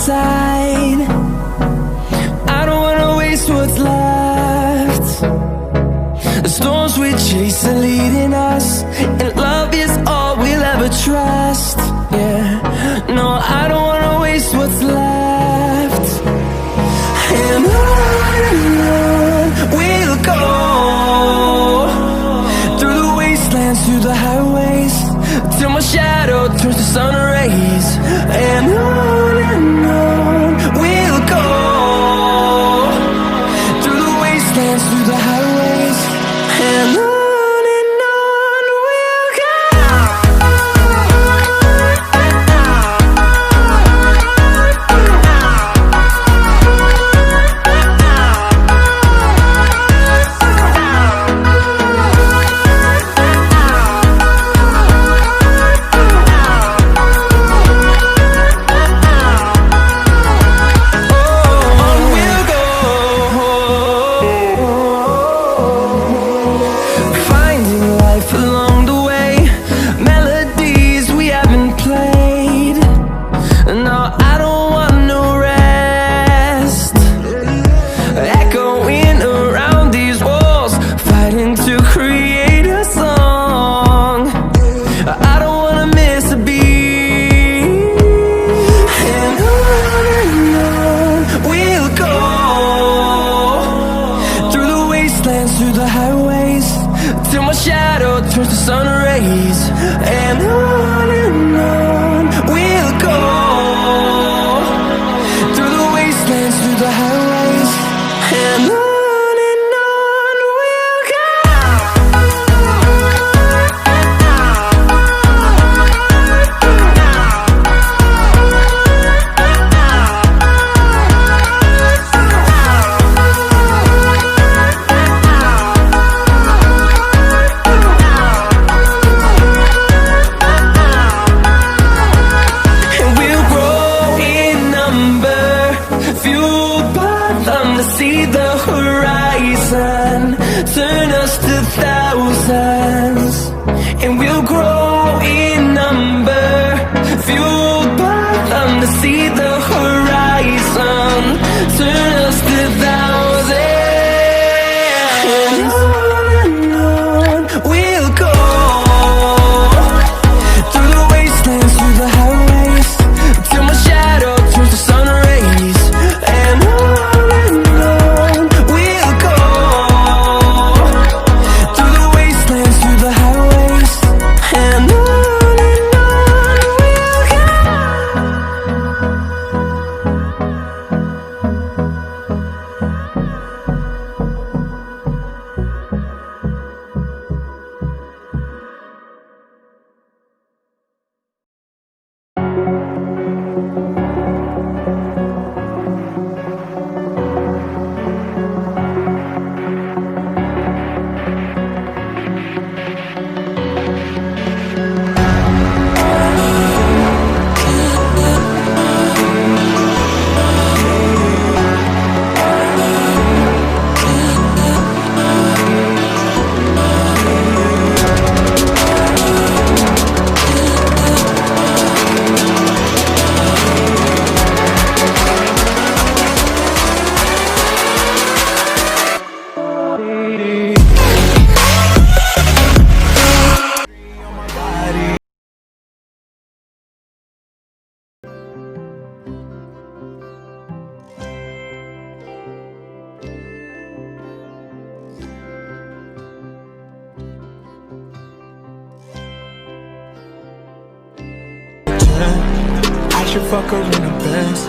side. I don't wanna waste what's left. The storms we chase are leading us, and love is all we'll ever trust. Yeah, no, I don't wanna waste what's left. And on we'll go, through the wastelands, through the highways, till my shadow turns to sun rays. And on we'll go, through the wastelands, through the highways, and on we'll go. Through the highways, till my shadow turns to sun rays. And on we'll go, through the wastelands, through the highways, and on we'll go. See the horizon, turn us to thousands, and we'll grow in number, fueled by them. To see the horizon, turn us to thousands, and on we'll go, through the wastelands, through the highways, till my shadow turns to sun rays. And I should fuck her in the Benz.